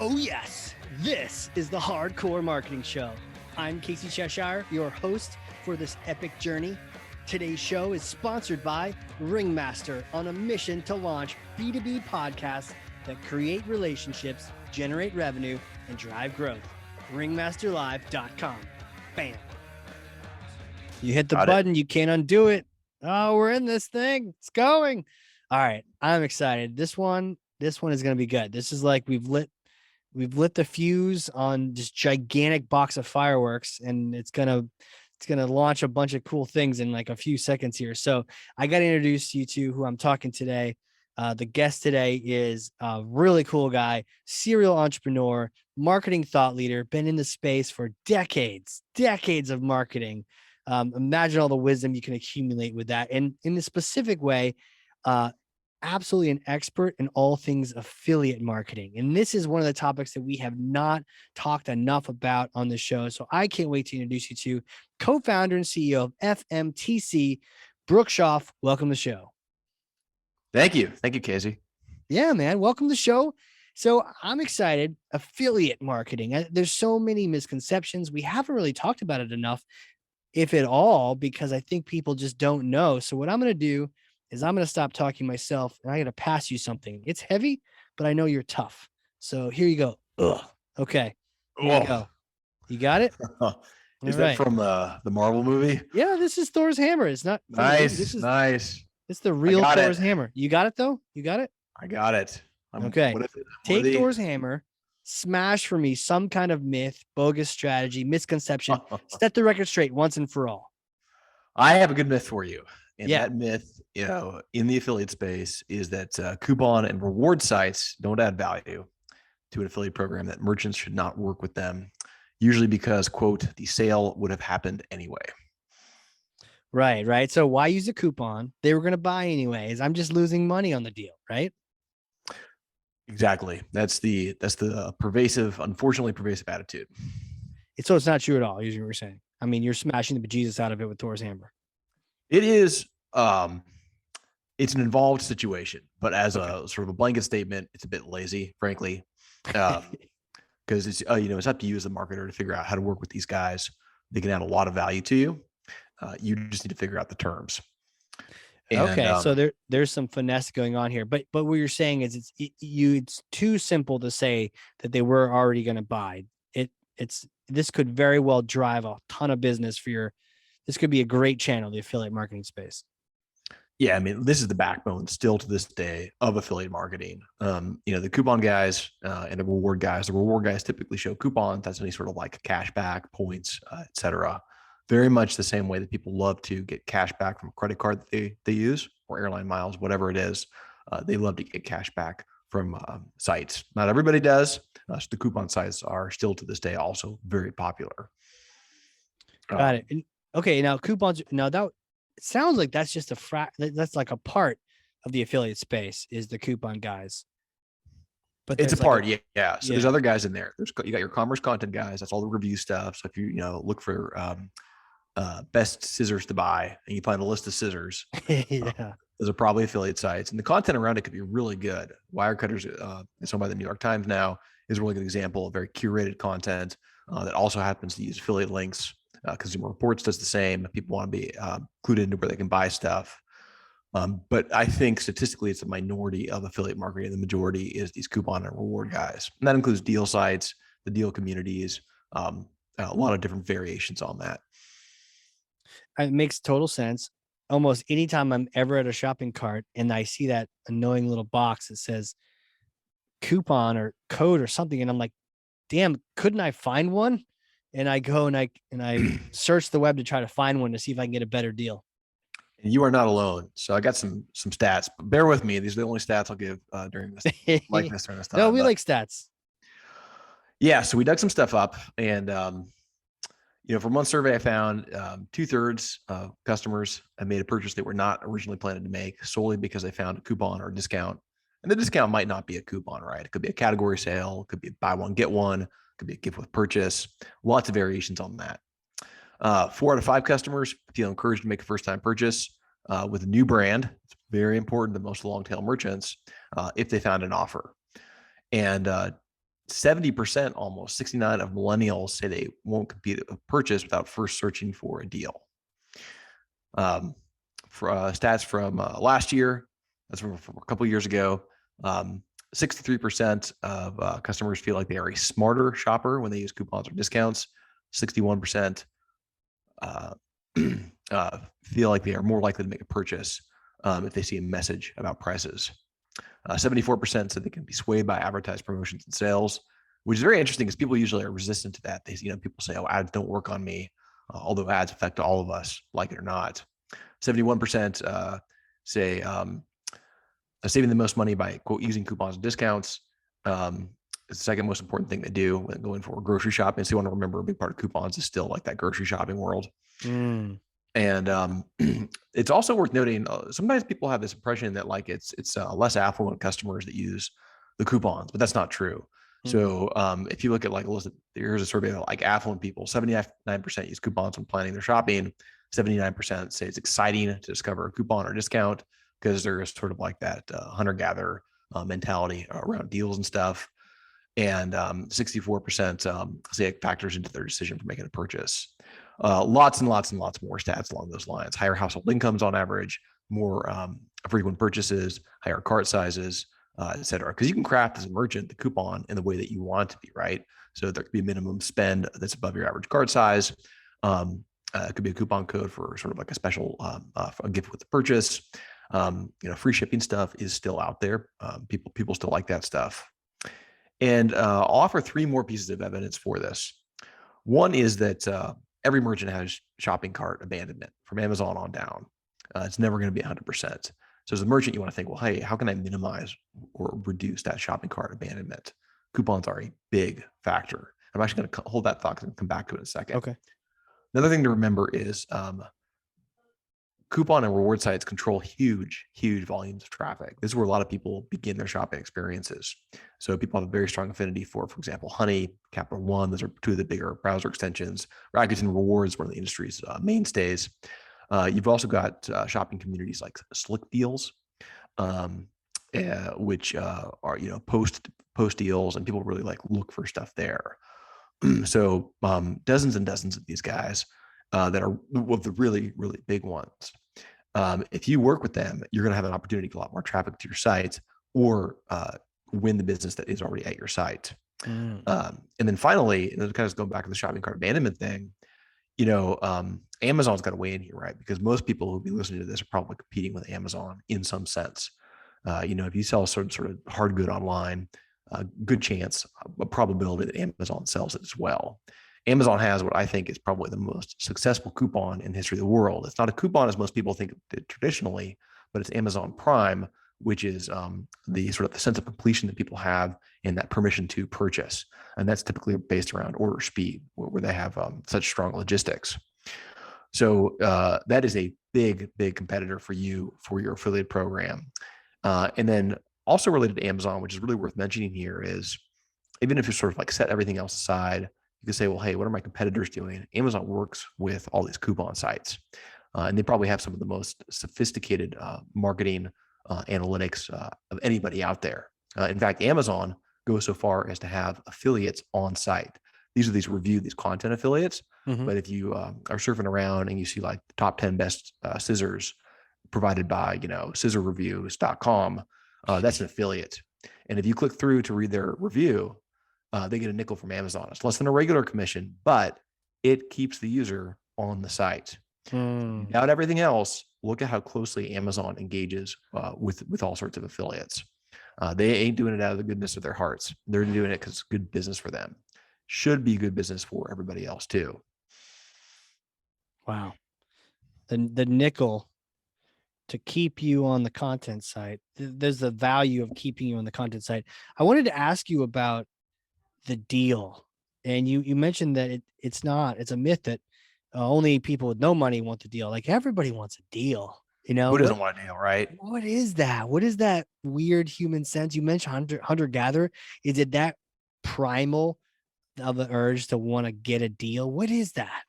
Oh yes, this is the Hardcore Marketing Show. I'm Casey Cheshire, your host for this epic journey. Today's show is sponsored by Ringmaster, on a mission to launch B2B podcasts that create relationships, generate revenue, and drive growth. Ringmasterlive.com. Bam. You hit the button, you can't undo it. Oh, we're in this thing. It's going. All right, I'm excited. This one is going to be good. This is like we've lit the fuse on this gigantic box of fireworks, and it's gonna launch a bunch of cool things in like a few seconds here. So I got to introduce you to who I'm talking today. The guest today is a really cool guy, serial entrepreneur, marketing thought leader, been in the space for decades of marketing. Imagine all the wisdom you can accumulate with that. And in a specific way, absolutely an expert in all things affiliate marketing. And this is one of the topics that we have not talked enough about on the show. So I can't wait to introduce you to co-founder and CEO of FMTC, Brook Schaaf. Welcome to the show. Thank you. Thank you, Casey. Yeah, man. Welcome to the show. So I'm excited. Affiliate marketing. There's so many misconceptions. We haven't really talked about it enough, if at all, because I think people just don't know. So what I'm going to do is I'm going to stop talking myself, and I'm going to pass you something. It's heavy, but I know you're tough. So here you go. Ugh. Okay. Here you go. You got it? Is that from the Marvel movie? Yeah, this is Thor's hammer. It's not nice. Nice. It's the real Thor's hammer. You got it though? You got it? I got it. Okay. Take Thor's hammer, smash for me some kind of myth, bogus strategy, misconception. Set the record straight once and for all. I have a good myth for you. And that myth, in the affiliate space is that coupon and reward sites don't add value to an affiliate program, that merchants should not work with them, usually because, quote, the sale would have happened anyway. Right. So why use a coupon? They were going to buy anyways. I'm just losing money on the deal, right? Exactly. That's the unfortunately pervasive attitude. So it's not true at all, is what you're saying. I mean, you're smashing the bejesus out of it with Thor's hammer. It is. It's an involved situation, but as a sort of a blanket statement, it's a bit lazy, frankly, because it's it's up to you as a marketer to figure out how to work with these guys. They can add a lot of value to you. You just need to figure out the terms. And, so there's some finesse going on here, but what you're saying is it's too simple to say that they were already going to buy. This could very well drive a ton of business for this could be a great channel, the affiliate marketing space. Yeah, I mean, this is the backbone still to this day of affiliate marketing. The coupon guys and the reward guys. The reward guys typically show coupons. That's any sort of like cash back, points, etc. Very much the same way that people love to get cash back from a credit card that they use, or airline miles, whatever it is. They love to get cash back from sites. Not everybody does. So the coupon sites are still to this day also very popular. Got it. And, okay, now coupons. Now that it sounds like that's just that's like a part of the affiliate space is the coupon guys. But it's a part, yeah. So there's other guys in there. You got your commerce content guys. That's all the review stuff. So if you look for best scissors to buy, and you find a list of scissors, those are probably affiliate sites, and the content around it could be really good. Wirecutters, it's owned by the New York Times now, is a really good example of very curated content that also happens to use affiliate links. Consumer Reports does the same. People want to be clued into where they can buy stuff. But I think statistically, it's a minority of affiliate marketing. The majority is these coupon and reward guys. And that includes deal sites, the deal communities, a lot of different variations on that. It makes total sense. Almost anytime I'm ever at a shopping cart and I see that annoying little box that says coupon or code or something, and I'm like, damn, couldn't I find one? And I go and I search the web to try to find one to see if I can get a better deal. And you are not alone. So I got some stats, but bear with me. These are the only stats I'll give during this during this time. No, we like stats. Yeah. So we dug some stuff up, and from one survey I found 2/3 of customers have made a purchase they were not originally planning to make solely because they found a coupon or a discount. And the discount might not be a coupon, right? It could be a category sale. It could be a buy one, get one. It could be a gift with purchase. Lots of variations on that. 4 out of 5 customers feel encouraged to make a first-time purchase with a new brand. It's very important to most long-tail merchants if they found an offer. And 70%, almost 69 of millennials say they won't complete a purchase without first searching for a deal. For stats from last year, that's from a couple of years ago. 63% of customers feel like they are a smarter shopper when they use coupons or discounts. 61% feel like they are more likely to make a purchase if they see a message about prices. 74% said they can be swayed by advertised promotions and sales, which is very interesting because people usually are resistant to that. People say, "Oh, ads don't work on me," although ads affect all of us, like it or not. 71% say saving the most money by, quote, using coupons and discounts. It's the second most important thing they do when going for grocery shopping. So you want to remember a big part of coupons is still like that grocery shopping world. And it's also worth noting, sometimes people have this impression that like it's less affluent customers that use the coupons, but that's not true. So if you look at like a list of, here's a survey of like affluent people, 79% use coupons when planning their shopping. 79% say it's exciting to discover a coupon or discount because there's sort of like that hunter-gatherer mentality around deals and stuff. And 64% say it factors into their decision for making a purchase. Lots and lots and lots more stats along those lines. Higher household incomes on average, more frequent purchases, higher cart sizes, et cetera. Because you can craft as a merchant the coupon in the way that you want it to be, right? So there could be a minimum spend that's above your average cart size. It could be a coupon code for sort of like a special a gift with the purchase. Free shipping stuff is still out there. People still like that stuff. And I'll offer three more pieces of evidence for this. One is that every merchant has shopping cart abandonment from Amazon on down. It's never going to be 100%. So as a merchant, you want to think, well, hey, how can I minimize or reduce that shopping cart abandonment? Coupons are a big factor. I'm actually going to hold that thought and come back to it in a second. Okay. Another thing to remember is coupon and reward sites control huge volumes of traffic. This is where a lot of people begin their shopping experiences. So people have a very strong affinity for example, Honey, Capital One. Those are two of the bigger browser extensions. Rakuten Rewards, one of the industry's mainstays. You've also got shopping communities like Slick Deals, which are post deals, and people really like look for stuff there. So dozens and dozens of these guys that are of the really, really big ones. If you work with them, you're going to have an opportunity to get a lot more traffic to your site or win the business that is already at your site. And then finally, and kind of going back to the shopping cart abandonment thing, Amazon's got to weigh in here, right? Because most people who'll be listening to this are probably competing with Amazon in some sense. If you sell sort of hard good online, a good chance, a probability that Amazon sells it as well. Amazon has what I think is probably the most successful coupon in the history of the world. It's not a coupon as most people think of it traditionally, but it's Amazon Prime, which is the sort of the sense of completion that people have in that permission to purchase. And that's typically based around order speed, where they have such strong logistics. So that is a big competitor for you for your affiliate program. And then also related to Amazon, which is really worth mentioning here, is even if you sort of like set everything else aside, you can say, well, hey, what are my competitors doing? Amazon works with all these coupon sites, and they probably have some of the most sophisticated marketing analytics of anybody out there. In fact, Amazon goes so far as to have affiliates on site. These are these content affiliates. Mm-hmm. But if you are surfing around and you see like the top 10 best scissors provided by, scissorreviews.com, that's an affiliate. And if you click through to read their review, they get a nickel from Amazon. It's less than a regular commission, but it keeps the user on the site. Without everything else, look at how closely Amazon engages with all sorts of affiliates. They ain't doing it out of the goodness of their hearts. They're doing it because it's good business for them. Should be good business for everybody else too. Wow. The nickel to keep you on the content site. There's the value of keeping you on the content site. I wanted to ask you about the deal. And you mentioned that it's a myth that only people with no money want the deal. Like everybody wants a deal, Who doesn't want a deal, right? What is that? What is that weird human sense? You mentioned hunter-gatherer. Is it that primal of the urge to want to get a deal? What is that?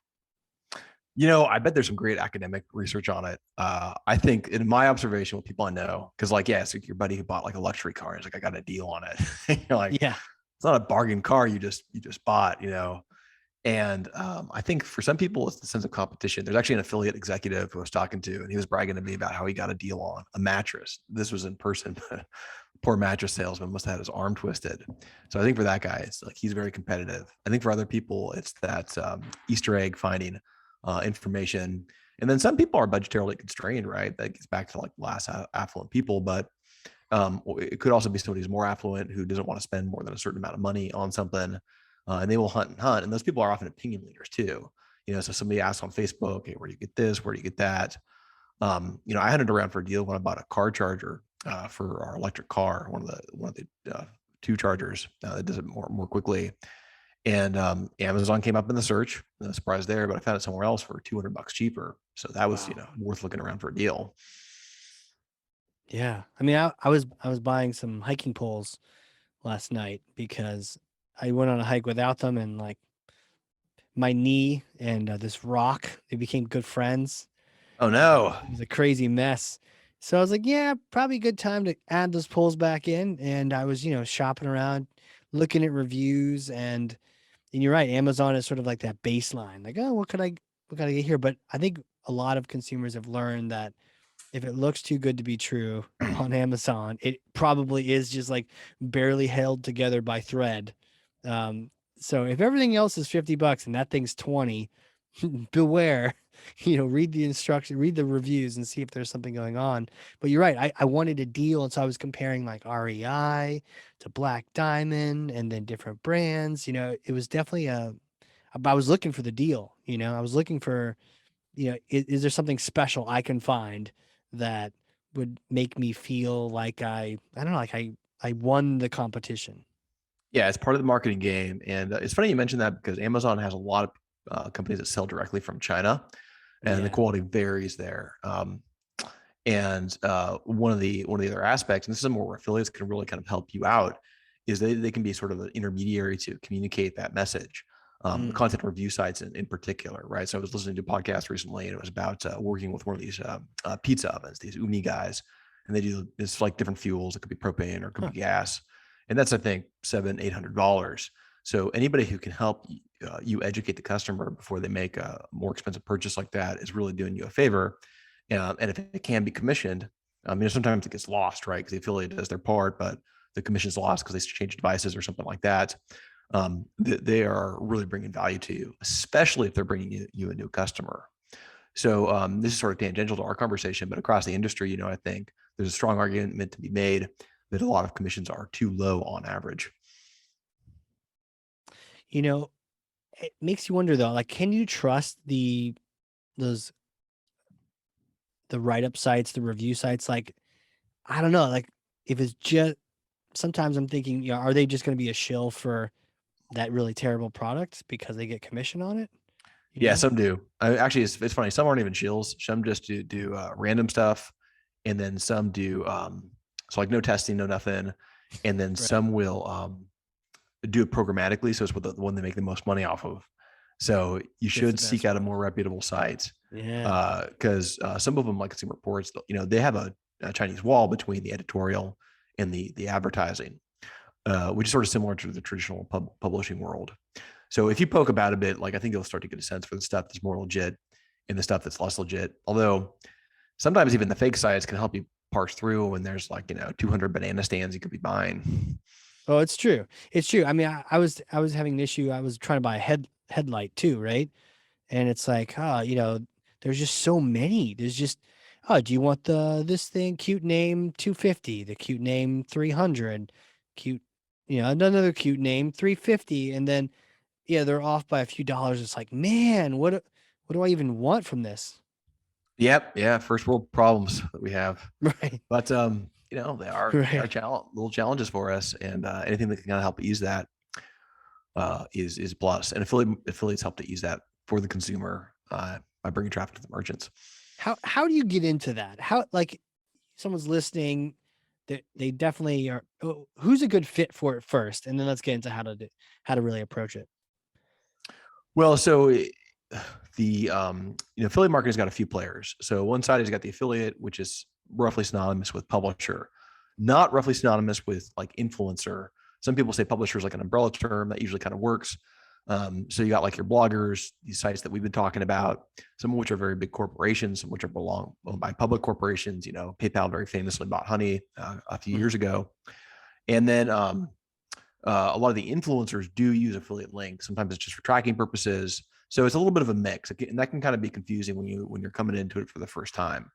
I bet there's some great academic research on it. I think in my observation with people I know, because it's like your buddy who bought like a luxury car, is like, I got a deal on it. You're like, yeah, not a bargain car you just bought, And I think for some people, it's the sense of competition. There's actually an affiliate executive who I was talking to, and he was bragging to me about how he got a deal on a mattress. This was in person, but poor mattress salesman must have had his arm twisted. So I think for that guy, it's like he's very competitive. I think for other people, it's that Easter egg finding information. And then some people are budgetarily constrained, right? That gets back to like less affluent people, but it could also be somebody who's more affluent who doesn't want to spend more than a certain amount of money on something. And they will hunt and hunt. And those people are often opinion leaders too. So somebody asks on Facebook, hey, where do you get this? Where do you get that? I hunted around for a deal when I bought a car charger for our electric car, one of the two chargers that does it more quickly. And Amazon came up in the search. No surprise there, but I found it somewhere else for $200 cheaper. So that was, worth looking around for a deal. Yeah. I mean, I was buying some hiking poles last night because I went on a hike without them, and like my knee and this rock, they became good friends. Oh no. It was a crazy mess. So I was like, yeah, probably a good time to add those poles back in. And I was, shopping around, looking at reviews, and you're right, Amazon is sort of like that baseline. Like, oh, what could I get here? But I think a lot of consumers have learned that if it looks too good to be true on Amazon, it probably is just like barely held together by thread. So if everything else is $50 and that thing's 20, beware. Read the instruction, read the reviews, and see if there's something going on. But you're right. I wanted a deal, and so I was comparing like REI to Black Diamond, and then different brands. It was definitely I was looking for the deal. I was looking for, is there something special I can find that would make me feel like I don't know, like I won the competition. Yeah, it's part of the marketing game. And it's funny you mentioned that because Amazon has a lot of companies that sell directly from China, and the quality varies there. And one of the other aspects, and this is where affiliates can really kind of help you out, is they can be sort of an intermediary to communicate that message. Content review sites in particular, right? So I was listening to a podcast recently, and it was about working with one of these pizza ovens, these Umi guys, and they do it's like different fuels. It could be propane or it could be gas, and that's I think $700-800. So anybody who can help you educate the customer before they make a more expensive purchase like that is really doing you a favor. And if it can be commissioned, sometimes it gets lost, right? Because the affiliate does their part, but the commission's lost because they change devices or something like that. They are really bringing value to you, especially if they're bringing you a new customer. So this is sort of tangential to our conversation, but across the industry, I think there's a strong argument to be made that a lot of commissions are too low on average. It makes you wonder though, like, can you trust the write-up sites, the review sites? Like, I don't know, like if it's just, sometimes I'm thinking, are they just going to be a shill for that really terrible product because they get commission on it? Yeah, some do. Actually, it's funny. Some aren't even shills. Some just do random stuff, and then some do so like no testing, no nothing, and then some will do it programmatically. So it's the one they make the most money off of. So you should seek out a more reputable site. Yeah. Because some of them, like Consumer Reports, they have a Chinese wall between the editorial and the advertising, which is sort of similar to the traditional publishing world. So if you poke about a bit, like I think you'll start to get a sense for the stuff that's more legit and the stuff that's less legit. Although sometimes even the fake sites can help you parse through when there's 200 banana stands you could be buying. Oh, it's true. It's true. I mean, I was having an issue. I was trying to buy a headlight too, right? And it's like, there's just so many. There's just, do you want this thing, cute name 250, the cute name 300, cute, another cute name 350, and then they're off by a few dollars. It's like, man, what do I even want from this? Yep. Yeah. First world problems that we have. Right. But they are little challenges for us, and anything that can kind of help ease that is plus. And affiliates help to ease that for the consumer by bringing traffic to the merchants. How do you get into that? How, like, someone's listening, they definitely are. Who's a good fit for it first, and then let's get into how to really approach it. Well, so the affiliate marketing's got a few players. So one side has got the affiliate, which is roughly synonymous with publisher, not roughly synonymous with like influencer. Some people say publisher is like an umbrella term that usually kind of works. So you got like your bloggers, these sites that we've been talking about, some of which are very big corporations, some of which are owned by public corporations. PayPal very famously bought Honey a few years ago. And then a lot of the influencers do use affiliate links. Sometimes it's just for tracking purposes. So it's a little bit of a mix, and that can kind of be confusing when you're coming into it for the first time.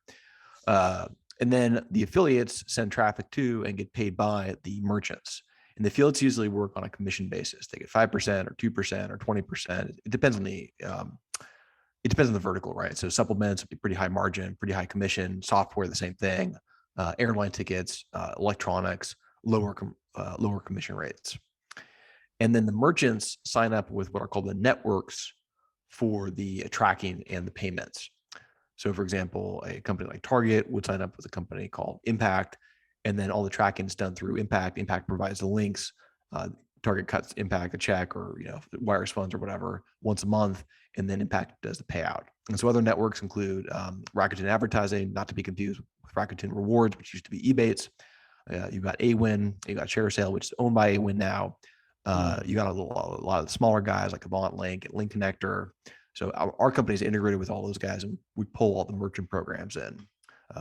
And then the affiliates send traffic to and get paid by the merchants. And the affiliates usually work on a commission basis. They get 5% or 2% or 20%. It depends on the vertical, right? So supplements would be pretty high margin, pretty high commission. Software, the same thing. Airline tickets, electronics, lower commission rates. And then the merchants sign up with what are called the networks for the tracking and the payments. So for example, a company like Target would sign up with a company called Impact, and then all the tracking is done through Impact. Impact provides the links. Target cuts Impact a check or wires funds or whatever once a month, and then Impact does the payout. And so other networks include Rakuten Advertising, not to be confused with Rakuten Rewards, which used to be Ebates. You've got Awin, you got ShareSale, which is owned by Awin now. You got a lot of the smaller guys like Avant Link, Link Connector. So our company is integrated with all those guys, and we pull all the merchant programs in.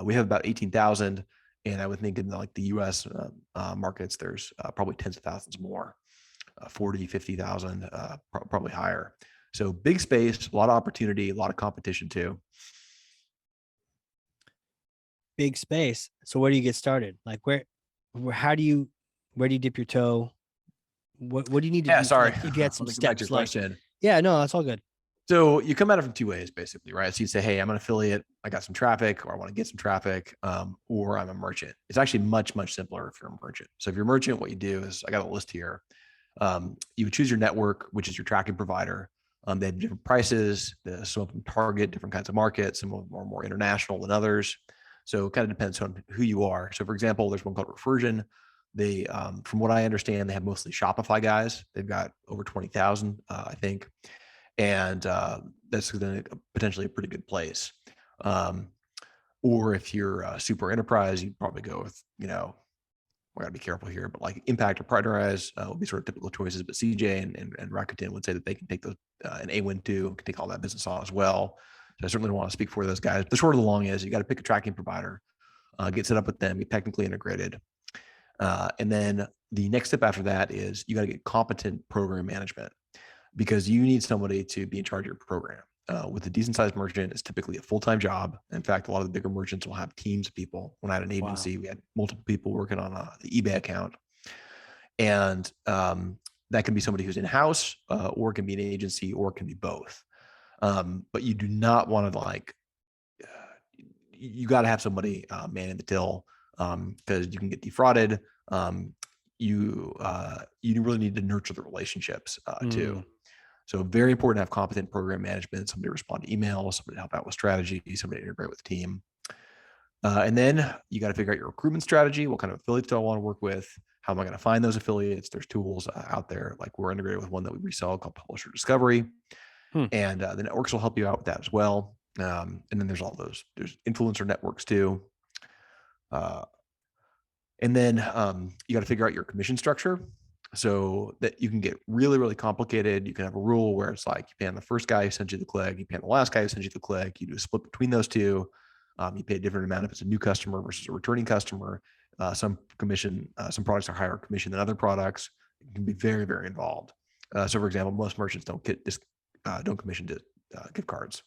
We have about 18,000, and I would think in the U.S. Markets, there's probably tens of thousands more, 40, 50,000, probably higher. So big space, a lot of opportunity, a lot of competition too. Big space. So where do you get started? Like how do you dip your toe? What do you need to do? Sorry. If you had some steps, question. Yeah, no, that's all good. So you come at it from two ways, basically, right? So you say, hey, I'm an affiliate. I got some traffic, or I want to get some traffic, or I'm a merchant. It's actually much, much simpler if you're a merchant. So if you're a merchant, what you do is, I got a list here. You would choose your network, which is your tracking provider. They have different prices. Some of them target different kinds of markets. Some of them are more international than others. So it kind of depends on who you are. So for example, there's one called Reversion. They, from what I understand, they have mostly Shopify guys. They've got over 20,000, I think. And that's potentially a pretty good place. Or if you're super enterprise, you'd probably go with, we got to be careful here, but like Impact or Partnerize will be sort of typical choices. But CJ and Rakuten would say that they can take those, and Awin too, can take all that business on as well. So I certainly don't want to speak for those guys. But the short of the long is you got to pick a tracking provider, get set up with them, get technically integrated. And then the next step after that is you got to get competent program management, because you need somebody to be in charge of your program. With a decent sized merchant, it's typically a full-time job. In fact, a lot of the bigger merchants will have teams of people. When I had an agency, we had multiple people working on the eBay account. And that can be somebody who's in-house, or it can be an agency, or it can be both. But you do not want to you got to have somebody manning the till, because you can get defrauded. You really need to nurture the relationships too. So very important to have competent program management, somebody to respond to emails, somebody to help out with strategy, somebody to integrate with the team. And then you got to figure out your recruitment strategy. What kind of affiliates do I want to work with? How am I going to find those affiliates? There's tools out there. Like we're integrated with one that we resell called Publisher Discovery. And the networks will help you out with that as well. And then there's there's influencer networks too. And then you got to figure out your commission structure, so that you can get really, really complicated. You can have a rule where it's like you pay on the first guy who sends you the click, you pay on the last guy who sends you the click, you do a split between those two. You pay a different amount if it's a new customer versus a returning customer. Some products are higher commission than other products. It can be very, very involved. So for example, most merchants don't commission to gift cards.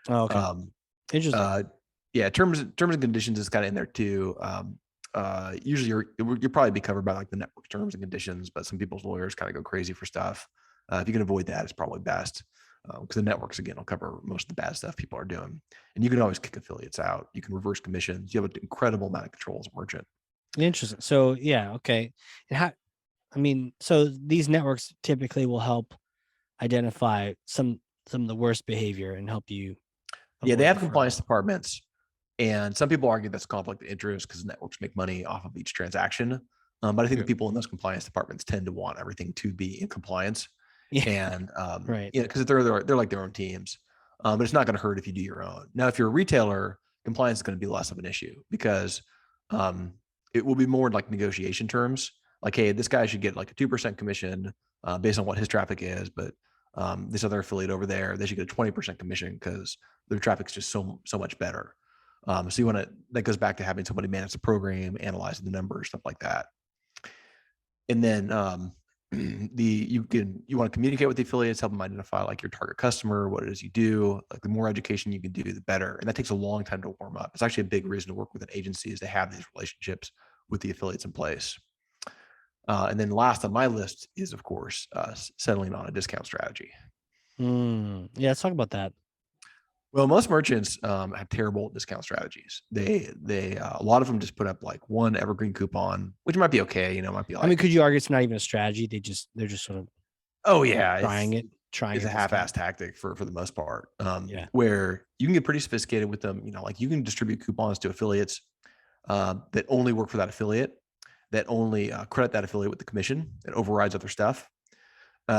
Oh, okay. Interesting. Yeah, terms and conditions is kind of in there too. Usually you'll probably be covered by like the network terms and conditions, but some people's lawyers kind of go crazy for stuff. If you can avoid that, it's probably best, because the networks, again, will cover most of the bad stuff people are doing. And you can always kick affiliates out. You can reverse commissions. You have an incredible amount of control as a merchant. Interesting. So yeah, okay. So these networks typically will help identify some of the worst behavior and help you. Yeah, they have compliance departments. And some people argue that's a conflict of interest because networks make money off of each transaction. But I think the people in those compliance departments tend to want everything to be in compliance. Yeah. And right. Because they're like their own teams. But it's not going to hurt if you do your own. Now, if you're a retailer, compliance is going to be less of an issue, because it will be more like negotiation terms. like, hey, this guy should get like a 2% commission based on what his traffic is, but this other affiliate over there, they should get a 20% commission because their traffic's just so much better. So you want to, that goes back to having somebody manage the program, analyzing the numbers, stuff like that. And then you want to communicate with the affiliates, help them identify like your target customer, what it is you do. Like the more education you can do, the better. And that takes a long time to warm up. It's actually a big reason to work with an agency is to have these relationships with the affiliates in place. And then last on my list is, of course, settling on a discount strategy. Yeah, let's talk about that. Well, most merchants have terrible discount strategies. They a lot of them just put up like one evergreen coupon, which might be okay. Might be like. I mean, could you argue it's not even a strategy? They're just sort of. Oh yeah, trying it's a half-ass tactic for the most part. Yeah. Where you can get pretty sophisticated with them. Like you can distribute coupons to affiliates that only work for that affiliate, that only credit that affiliate with the commission, that overrides other stuff. You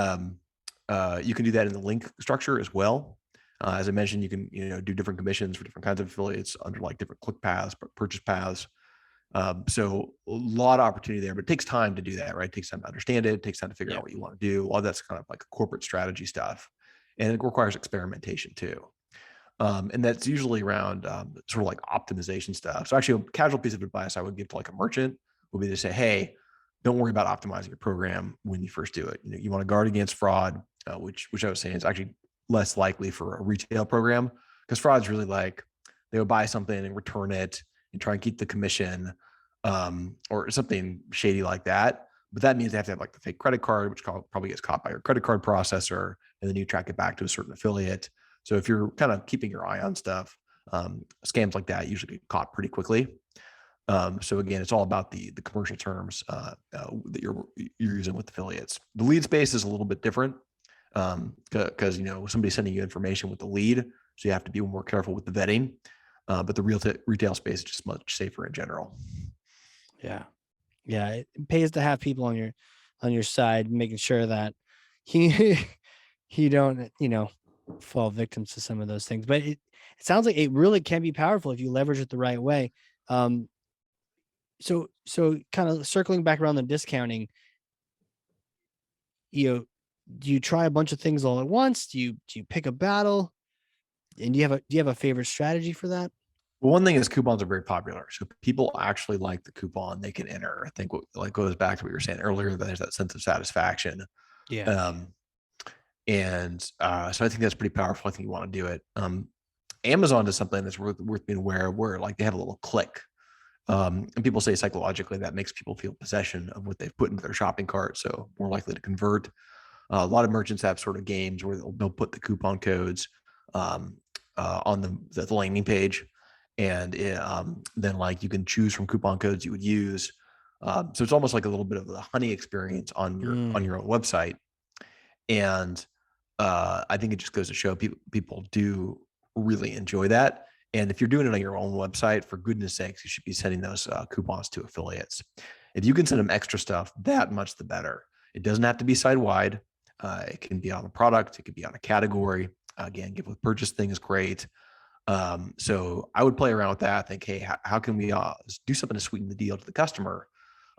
can do that in the link structure as well. As I mentioned, you can do different commissions for different kinds of affiliates under like different click paths, purchase paths. So a lot of opportunity there, but it takes time to do that, right? It takes time to understand it. It takes time to figure out what you want to do. All that's kind of like corporate strategy stuff, and it requires experimentation too. And that's usually around sort of like optimization stuff. So actually, a casual piece of advice I would give to like a merchant would be to say, hey, don't worry about optimizing your program when you first do it. You want to guard against fraud, which I was saying is actually less likely for a retail program, because fraud is really like they would buy something and return it and try and keep the commission or something shady like that. But that means they have to have like the fake credit card, which probably gets caught by your credit card processor, and then you track it back to a certain affiliate. So if you're kind of keeping your eye on stuff, scams like that usually get caught pretty quickly. So again, it's all about the commercial terms that you're using with affiliates. The lead space is a little bit different because somebody's sending you information with the lead, so you have to be more careful with the vetting. But the retail space is just much safer in general. Yeah, it pays to have people on your side, making sure that you don't fall victims to some of those things. But it sounds like it really can be powerful if you leverage it the right way. So kind of circling back around the discounting, do you try a bunch of things all at once? Do you pick a battle? And do you have a favorite strategy for that? Well, one thing is coupons are very popular. So people actually like the coupon they can enter. I think what goes back to what you were saying earlier, there's that sense of satisfaction. Yeah. So I think that's pretty powerful. I think you want to do it. Amazon does something that's worth being aware of, where like they have a little click. And people say psychologically that makes people feel possession of what they've put into their shopping cart, so more likely to convert. A lot of merchants have sort of games where they'll put the coupon codes on the landing page, and then like you can choose from coupon codes you would use. So it's almost like a little bit of the honey experience on your own website. And I think it just goes to show people do really enjoy that. And if you're doing it on your own website, for goodness sakes, you should be sending those coupons to affiliates. If you can send them extra stuff, that much the better. It doesn't have to be site-wide. It can be on a product. It could be on a category. Again, give with purchase thing is great. So I would play around with that. Think, hey, how can we do something to sweeten the deal to the customer?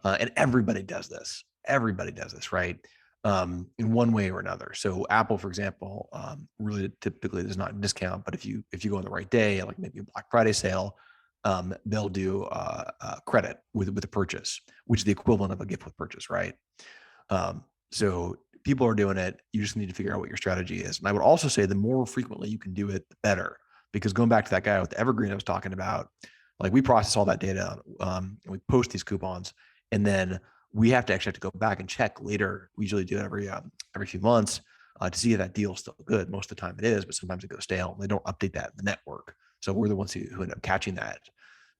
And everybody does this. Everybody does this, right? In one way or another. So Apple, for example, really typically does not discount, but if you go on the right day, like maybe a Black Friday sale, they'll do credit with a purchase, which is the equivalent of a gift with purchase, right? So people are doing it. You just need to figure out what your strategy is. And I would also say the more frequently you can do it, the better. Because going back to that guy with the evergreen I was talking about, like we process all that data, and we post these coupons, and then we have to go back and check later. We usually do it every few months to see if that deal is still good. Most of the time it is, but sometimes it goes stale. They don't update that in the network. So we're the ones who end up catching that.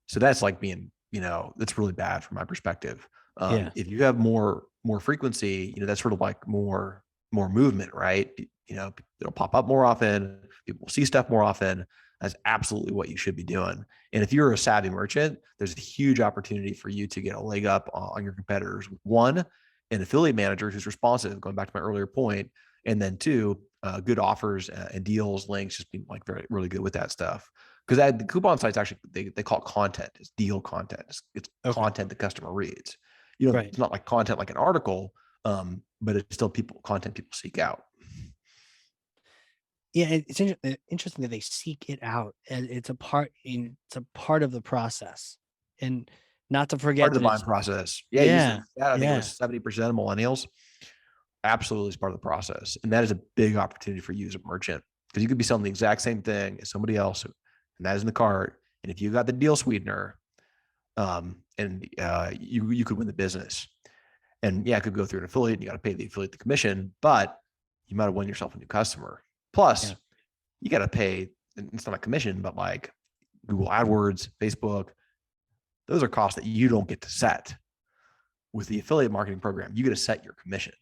So that's like being, that's really bad from my perspective. If you have more frequency, that's sort of like more movement, right? It'll pop up more often. People will see stuff more often. That's absolutely what you should be doing. And if you're a savvy merchant, there's a huge opportunity for you to get a leg up on your competitors. One, an affiliate manager who's responsive, going back to my earlier point. And then two, good offers and deals, links, just being like really good with that stuff. Because the coupon sites actually, they call it content. It's deal content. It's content the customer reads. Right. It's not like content like an article, but it's still content people seek out. Yeah, it's interesting that they seek it out, and it's a part of the process, and not to Part forget of the that buying it's process. Yeah, you yeah, said that. I think it was yeah, 70% of millennials absolutely is part of the process. And that is a big opportunity for you as a merchant, because you could be selling the exact same thing as somebody else, and that is in the cart. And if you got the deal sweetener, you could win the business. And yeah, it could go through an affiliate and you got to pay the affiliate the commission, but you might have won yourself a new customer. Plus, yeah. you got to pay, it's not a commission, but like Google AdWords, Facebook, those are costs that you don't get to set. With the affiliate marketing program, you get to set your commission.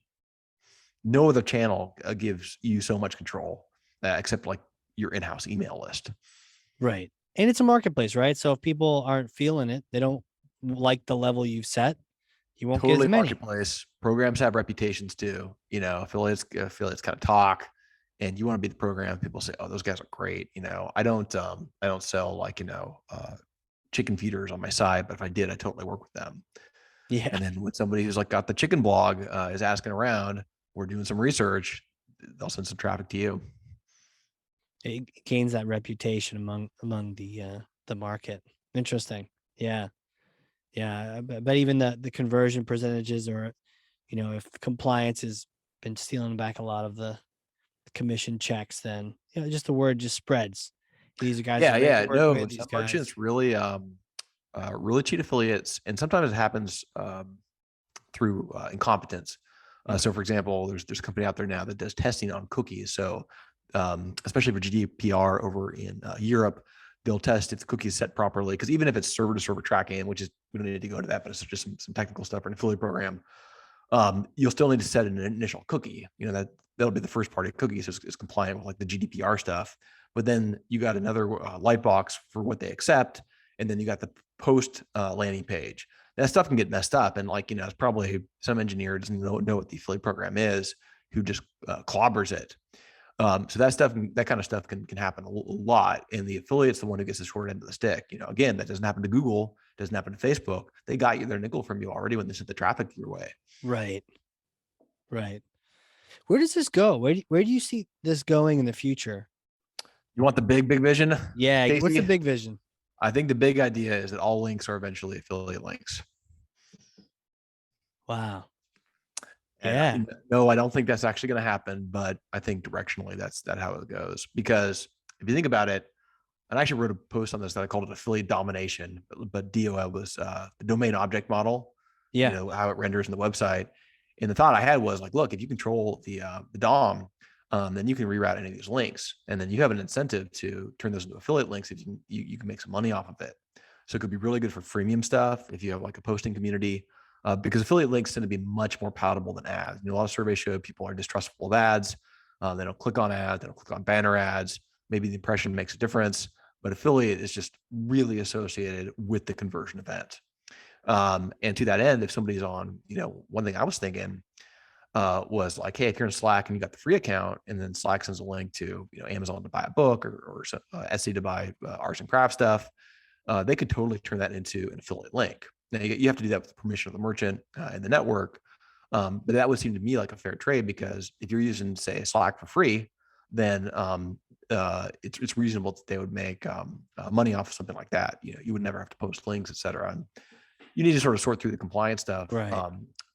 No other channel gives you so much control except like your in-house email list. Right. And it's a marketplace, right? So if people aren't feeling it, they don't like the level you've set, you won't get as Totally many. marketplace. Programs have reputations too. Affiliates kind of talk, and you want to be the program. People say, "Oh, those guys are great." I don't sell like chicken feeders on my side, but if I did, I totally work with them. Yeah. And then when somebody who's like got the chicken blog is asking around, we're doing some research, they'll send some traffic to you. It gains that reputation among the market. Interesting. Yeah. Yeah. But even the conversion percentages, or if compliance has been stealing back a lot of the commission checks, then just the word just spreads. These guys are Yeah, great to yeah. work No, with. These some guys. merchants really cheat affiliates, and sometimes it happens through incompetence. So, for example, there's a company out there now that does testing on cookies. So, especially for GDPR over in Europe, they'll test if the cookie is set properly. Because even if it's server to server tracking, which is, we don't need to go into that, but it's just some technical stuff for an affiliate program, you'll still need to set an initial cookie. That'll be the first party cookie, so it's compliant with like the GDPR stuff. But then you got another light box for what they accept, and then you got the post landing page. That stuff can get messed up, and it's probably some engineer doesn't know what the affiliate program is, who just clobbers it. So that kind of stuff can happen a lot, and the affiliate's the one who gets the short end of the stick. Again, that doesn't happen to Google, doesn't happen to Facebook. They got you their nickel from you already when they sent the traffic your way. Right. Right. Where does this go? Where do you see this going in the future? You want the big vision, Yeah. What's the Casey? big vision? I think the big idea is that all links are eventually affiliate links. Wow. Yeah. And no, I don't think that's actually going to happen, but I think directionally that's how it goes. Because if you think about it, I actually wrote a post on this that I called it affiliate domination, but DOL was the domain object model. Yeah. How it renders in the website. And the thought I had was like, look, if you control the DOM, then you can reroute any of these links, and then you have an incentive to turn those into affiliate links if you can make some money off of it. So it could be really good for freemium stuff if you have like a posting community, because affiliate links tend to be much more palatable than ads. A lot of surveys show people are distrustful of ads. They don't click on ads. They don't click on banner ads. Maybe the impression makes a difference, but affiliate is just really associated with the conversion event. And to that end, if somebody's on, one thing I was thinking was like, hey, if you're in Slack and you got the free account, and then Slack sends a link to, Amazon to buy a book, or Etsy to buy arts and craft stuff, they could totally turn that into an affiliate link. Now you have to do that with the permission of the merchant and the network. But that would seem to me like a fair trade, because if you're using, say, Slack for free, then it's reasonable that they would make money off of something like that. You would never have to post links, et cetera. And you need to sort of sort through the compliance stuff. Right.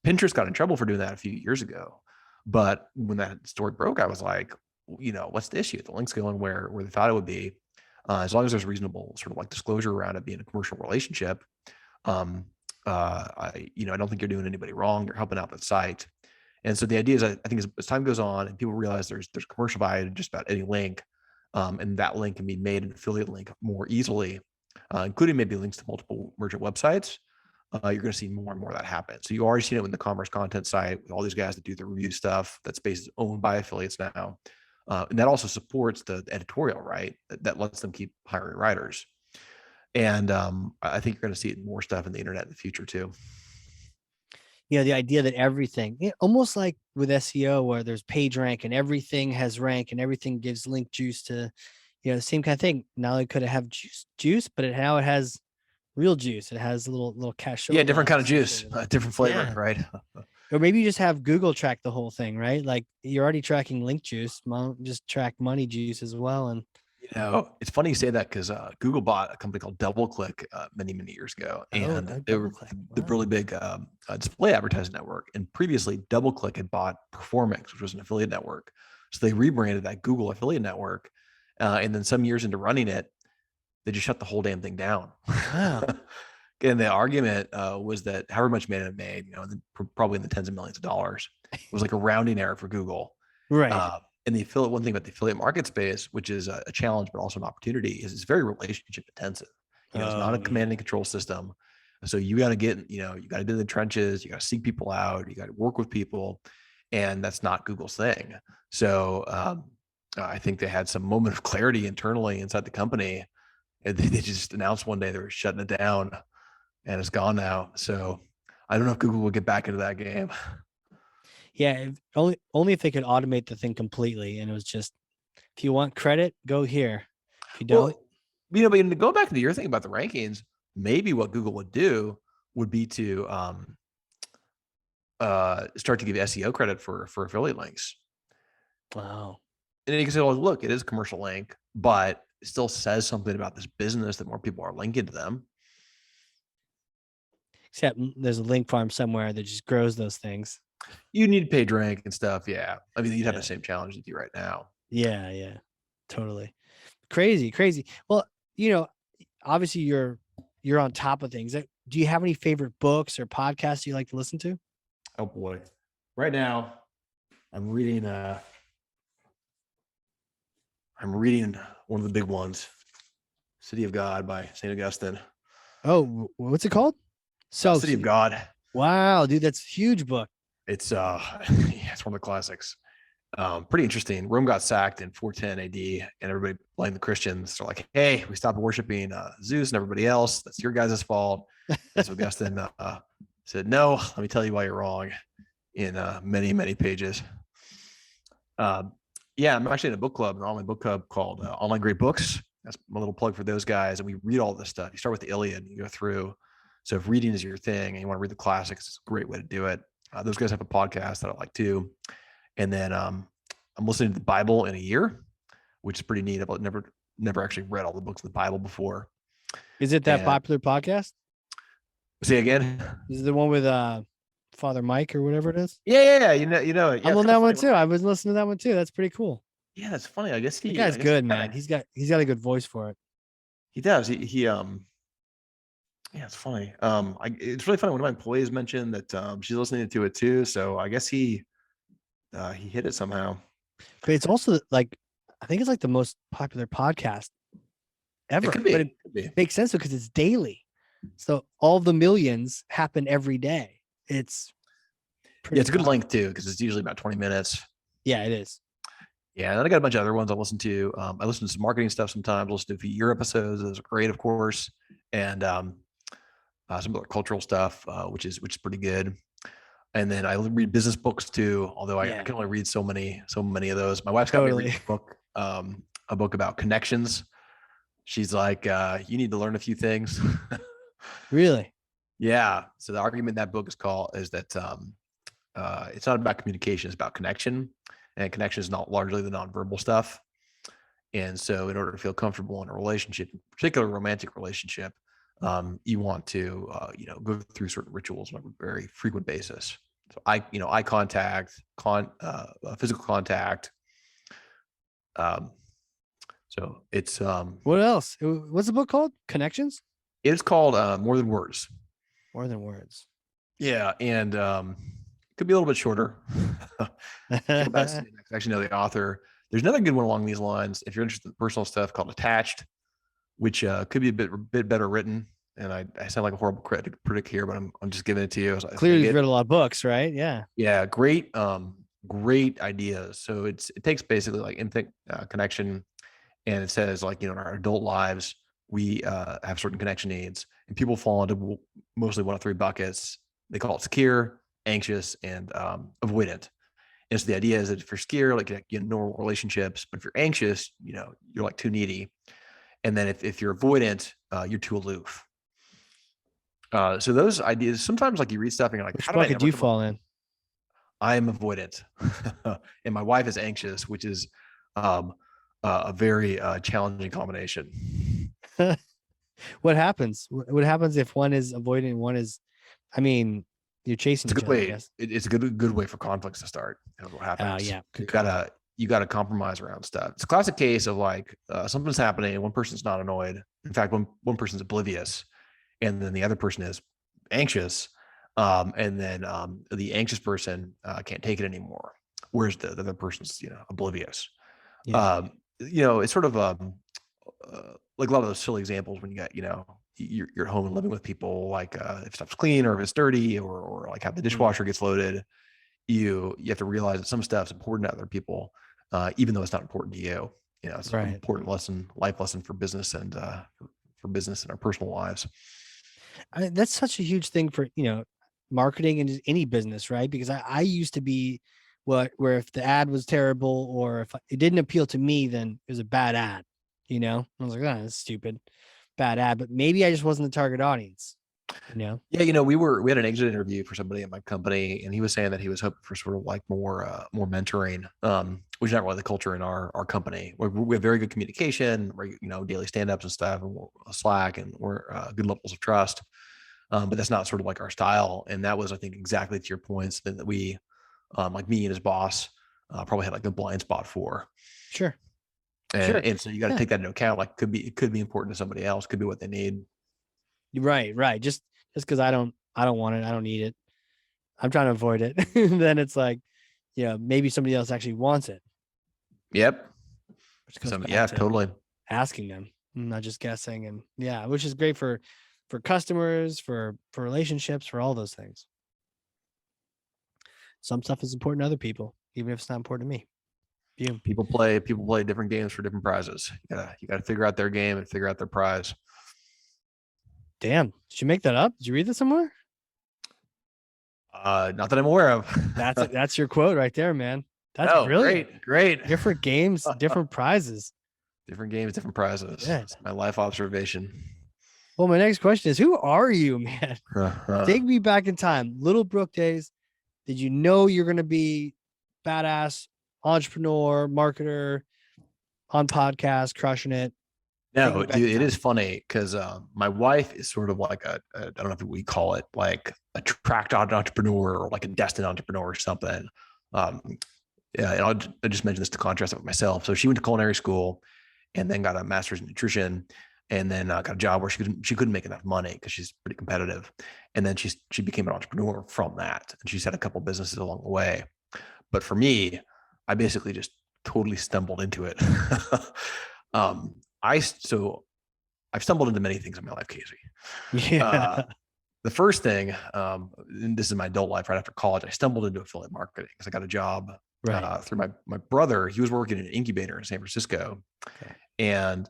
Pinterest got in trouble for doing that a few years ago. But when that story broke, I was like, what's the issue? The link's going where they thought it would be. As long as there's reasonable sort of like disclosure around it being a commercial relationship, I don't think you're doing anybody wrong. You're helping out the site. And so the idea is, I think as time goes on and people realize there's commercial value to just about any link, and that link can be made an affiliate link more easily, including maybe links to multiple merchant websites, you're going to see more and more of that happen. So you already seen it in the commerce content site with all these guys that do the review stuff. That space is owned by affiliates now. And that also supports the editorial, right? That lets them keep hiring writers. And I think you're going to see more stuff in the internet in the future too. The idea that everything, almost like with SEO, where there's page rank and everything has rank and everything gives link juice to, the same kind of thing. Now it could have juice, but now it has real juice. It has a little cashew. Yeah, different kind of juice, different flavor, Yeah. right? Or maybe you just have Google track the whole thing, right? Like you're already tracking link juice. Just track money juice as well. And It's funny you say that because Google bought a company called DoubleClick many years ago, and they were DoubleClick. the really big display advertising network. And previously, DoubleClick had bought Performix, which was an affiliate network. So they rebranded that Google affiliate network, and then some years into running it, they just shut the whole damn thing down. Wow. And the argument was that however much money it made, probably in the tens of millions of dollars, was like a rounding error for Google. Right. And the affiliate, one thing about the affiliate market space, which is a challenge, but also an opportunity, is it's very relationship intensive. It's not a command and control system. So you got to get, you got to do the trenches, you got to seek people out, you got to work with people. And that's not Google's thing. So I think they had some moment of clarity internally inside the company. And they just announced one day they were shutting it down, and it's gone now. So I don't know if Google will get back into that game. Yeah, only if they could automate the thing completely, and it was just, if you want credit, go here. If you don't, but to go back to your thing about the rankings, maybe what Google would do would be to start to give SEO credit for affiliate links. Wow. And then you can say, well, look, it is a commercial link, but it still says something about this business that more people are linking to them. Except there's a link farm somewhere that just grows those things. You need paid rank and stuff. Yeah. I mean, you'd have the same challenge with you right now. Yeah. Totally. Crazy. Well, obviously you're on top of things. Do you have any favorite books or podcasts you like to listen to? Oh boy. Right now I'm reading one of the big ones, City of God by St. Augustine. Oh, what's it called? City of God. Wow, dude, that's a huge book. It's it's one of the classics. Pretty interesting. Rome got sacked in 410 AD, and everybody blamed the Christians. They're like, "Hey, we stopped worshiping Zeus and everybody else. That's your guys' fault." And so Augustine said, "No, let me tell you why you're wrong." In many pages. I'm actually in a book club, an online book club called Online Great Books. That's my little plug for those guys. And we read all this stuff. You start with the Iliad, and you go through. So if reading is your thing and you want to read the classics, it's a great way to do it. Those guys have a podcast that I like too. And then I'm listening to the Bible in a year, which is pretty neat. I've never actually read all the books of the Bible before. Is it that popular podcast? Say again? Is it the one with Father Mike or whatever it is? Yeah. You know it. Yeah, I'm on that one too. I was listening to that one too. That's pretty cool. Yeah, that's funny. I guess that guy's good, man. He's got a good voice for it. He does. Yeah, it's funny. It's really funny. One of my employees mentioned that she's listening to it too. So I guess he hit it somehow. But it's also I think it's like the most popular podcast ever. It could be. But it makes sense because it's daily. So all the millions happen every day. It's it's a good length too, because it's usually about 20 minutes. Yeah, it is. Yeah, and then I got a bunch of other ones I listen to. I listen to some marketing stuff sometimes. I listen to a few year episodes. Those are great, of course. And some other cultural stuff, which is pretty good. And then I read business books too, although I can only read so many of those. My wife's got me reading a book about connections. She's like, you need to learn a few things. Really? Yeah. So the argument in that book is that it's not about communication, it's about connection. And connection is not largely the nonverbal stuff. And so in order to feel comfortable in a relationship, in particular a romantic relationship, you want to, go through certain rituals on a very frequent basis. So eye contact, physical contact. So it's, what else? What's the book called? Connections? It's called, More Than Words. More Than Words. Yeah. And, could be a little bit shorter. I actually know the author. There's another good one along these lines. If you're interested in personal stuff, called Attached, which could be a bit better written. And I sound like a horrible critic here, but I'm just giving it to you. Clearly, you've read a lot of books, right? Yeah. Yeah, great ideas. So it takes basically like infant connection, and it says like in our adult lives we have certain connection needs, and people fall into mostly one of three buckets. They call it secure, anxious, and avoidant. And so the idea is that if you're secure, like normal relationships, but if you're anxious, you're like too needy. And then if you're avoidant, you're too aloof. So those ideas, sometimes like you read stuff and you're like, Which how did I bucket do never you come up? fall in? I am avoidant, and my wife is anxious, which is um, a very challenging combination. What happens? What happens if one is avoiding and one is, I mean, you're chasing It's a each good other, I way. guess. It's a good way for conflicts to start. That's what Oh, happens. yeah. You Good call. gotta compromise around stuff. It's a classic case of like something's happening and one person's not annoyed. In fact, one person's oblivious, and then the other person is anxious, and then the anxious person can't take it anymore, whereas the other person's oblivious. Yeah. It's sort of like a lot of those silly examples when you got you're at home and living with people, like if stuff's clean or if it's dirty, or like how the dishwasher gets loaded. You have to realize that some stuff's important to other people, even though it's not important to you. It's an Right. important life lesson for business and for business and our personal lives. That's such a huge thing for, marketing and any business, right? Because I used to be where if the ad was terrible or if it didn't appeal to me, then it was a bad ad. I was like, oh, that's stupid, bad ad. But maybe I just wasn't the target audience. Yeah, we had an exit interview for somebody at my company, and he was saying that he was hoping for sort of like more mentoring, which is not really the culture in our company. We have very good communication, daily stand-ups and stuff, and we're Slack, and we're good levels of trust. But that's not sort of like our style. And that was, I think, exactly to your points that we, like me and his boss, probably had like a blind spot for. Sure. And so you got to take that into account. Like it could be important to somebody else, could be what they need. Right. Just because I don't want it, I don't need it. I'm trying to avoid it. Then it's like, maybe somebody else actually wants it. Yep. Yeah, totally. Asking them, not just guessing, and which is great for customers, for relationships, for all those things. Some stuff is important to other people, even if it's not important to me. People play different games for different prizes. You gotta figure out their game and figure out their prize. Damn, did you make that up? Did you read that somewhere? Not that I'm aware of. That's your quote right there, man. That's brilliant. Great. Different games, different prizes. Different games, different prizes. That's my life observation. Well, my next question is, who are you, man? Take me back in time. Little Brook days. Did you know you're going to be badass entrepreneur, marketer, on podcast, crushing it? No, dude, it is funny because my wife is sort of like I don't know if we call it like a tracked entrepreneur or like a destined entrepreneur or something. Yeah, and I'll just mention this to contrast it with myself. So she went to culinary school and then got a master's in nutrition, and then got a job where she couldn't make enough money because she's pretty competitive. And then she became an entrepreneur from that, and she's had a couple businesses along the way. But for me, I basically just totally stumbled into it. I've stumbled into many things in my life, Casey. Yeah. The first thing, and this is my adult life right after college, I stumbled into affiliate marketing because I got a job through my brother. He was working in an incubator in San Francisco. Okay. And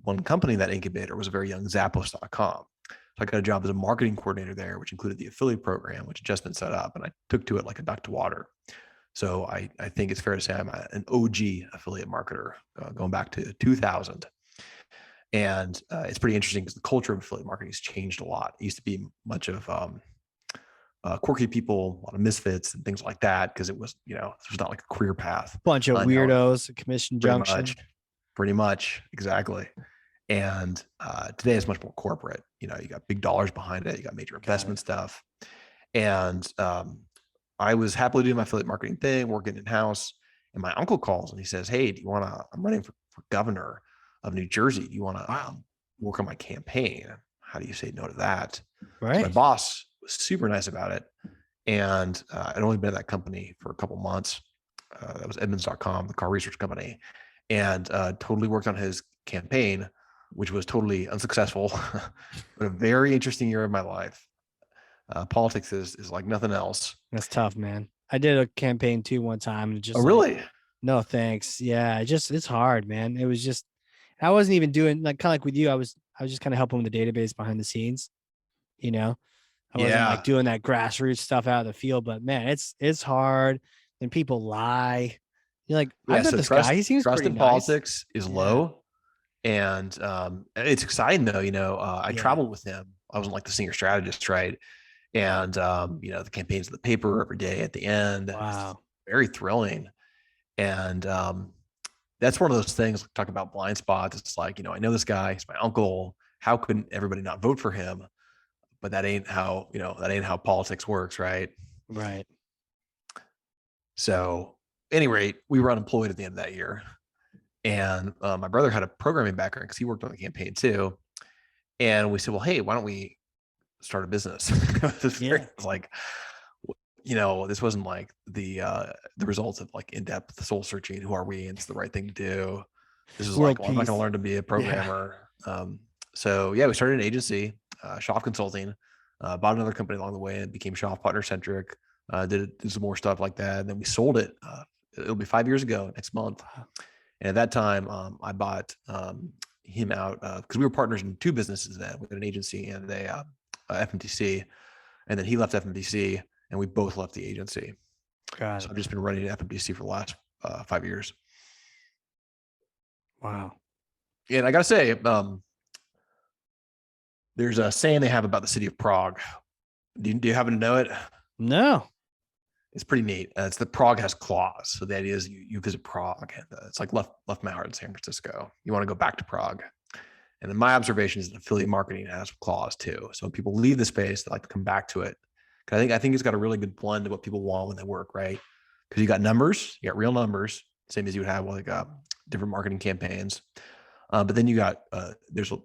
one company in that incubator was a very young Zappos.com. So I got a job as a marketing coordinator there, which included the affiliate program, which had just been set up. And I took to it like a duck to water. So I think it's fair to say I'm an OG affiliate marketer going back to 2000. And it's pretty interesting because the culture of affiliate marketing has changed a lot. It used to be much of quirky people, a lot of misfits and things like that, because it was, there's not like a career path. Bunch of weirdos, commission junction. Pretty much, exactly. And today it's much more corporate. You got big dollars behind it. You got major investment stuff. And I was happily doing my affiliate marketing thing, working in-house. And my uncle calls and he says, "Hey, I'm running for governor of New Jersey. Do you want to work on my campaign? How do you say no to that?" Right. So my boss was super nice about it. And I'd only been at that company for a couple months. That was Edmunds.com, the car research company, and totally worked on his campaign, which was totally unsuccessful, but a very interesting year of my life. Politics is like nothing else. That's tough, man. I did a campaign too one time. And just really? No, thanks. Yeah, it's hard, man. It was just, I wasn't even doing kind of like with you. I was just kind of helping with the database behind the scenes. I wasn't like doing that grassroots stuff out of the field. But man, it's hard. And people lie. You're like, I met this guy. He seems trust pretty in nice. Politics is low, and it's exciting though. I traveled with him wasn't like the senior strategist, right? And the campaigns in the paper every day at the end. Wow. Very thrilling. And that's one of those things, like, talk about blind spots. It's like, I know this guy, he's my uncle. How can everybody not vote for him? But that ain't how politics works, right? Right. So, at any rate, we were unemployed at the end of that year. And my brother had a programming background because he worked on the campaign too. And we said, well, hey, why don't we start a business? It was like, this wasn't like the results of like in-depth soul searching. Who are we? And it's the right thing to do. This is like, well, I'm not going to learn to be a programmer. So we started an agency, Schaaf Consulting, bought another company along the way and became Schaaf partner centric. Did some more stuff like that. And then we sold it. It'll be 5 years ago next month. And at that time, I bought him out because we were partners in two businesses then. We had an agency and a FMTC. And then he left FMTC and we both left the agency. So I've just been running FMTC for the last 5 years. Wow. And I got to say, there's a saying they have about the city of Prague. Do you happen to know it? No. It's pretty neat. It's that Prague has claws. So the idea is you visit Prague, and it's like left Mauer in San Francisco. You want to go back to Prague. And then my observation is that affiliate marketing has claws too. So when people leave the space, they like to come back to it. I think it's got a really good blend of what people want when they work, right? Because you got numbers, you got real numbers, same as you would have with like different marketing campaigns. But then you got there's a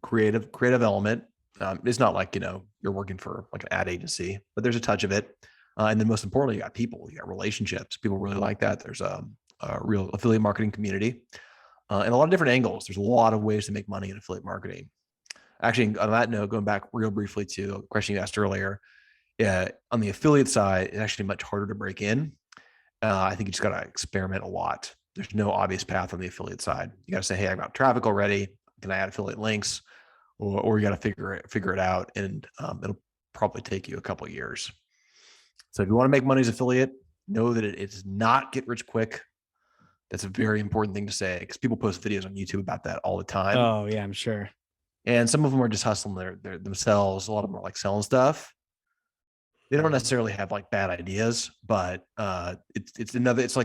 creative element. It's not like you're working for like an ad agency, but there's a touch of it. And then most importantly, you got people, you got relationships. People really like that. There's a real affiliate marketing community and a lot of different angles. There's a lot of ways to make money in affiliate marketing. Actually, on that note, going back real briefly to a question you asked earlier, on the affiliate side, it's actually much harder to break in. I think you just got to experiment a lot. There's no obvious path on the affiliate side. You got to say, hey, I've got traffic already. Can I add affiliate links? Or you got to figure it out, and it'll probably take you a couple of years. So if you want to make money as affiliate, know that it does not get rich quick. That's a very important thing to say because people post videos on YouTube about that all the time. Oh yeah, I'm sure. And some of them are just hustling their themselves. A lot of them are like selling stuff. They don't necessarily have like bad ideas, but it's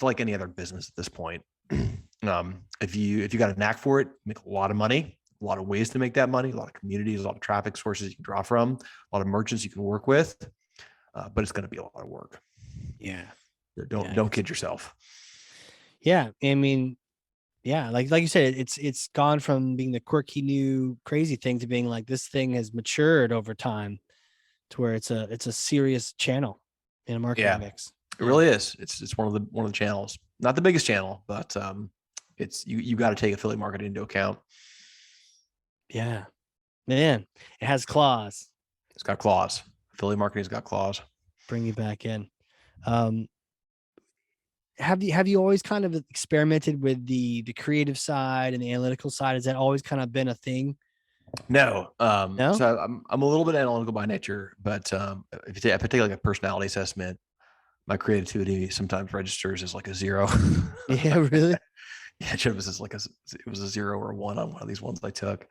like any other business at this point. If you got a knack for it, make a lot of money. A lot of ways to make that money, a lot of communities, a lot of traffic sources you can draw from, a lot of merchants you can work with, but it's going to be a lot of work. Yeah. Don't kid yourself. Yeah. I mean, yeah, like you said, it's gone from being the quirky new crazy thing to being like this thing has matured over time to where it's a serious channel in a marketing mix. It really is. It's one of the channels, not the biggest channel, but it's you got to take affiliate marketing into account. Yeah, man, it has claws. It's got claws. Affiliate marketing's got claws. Bring you back in. Have you always kind of experimented with the creative side and the analytical side? Has that always kind of been a thing? No. No? So I'm a little bit analytical by nature, but if I take like a personality assessment, my creativity sometimes registers as like a 0. Yeah, really? Yeah, it was a 0 or a 1 on one of these ones I took.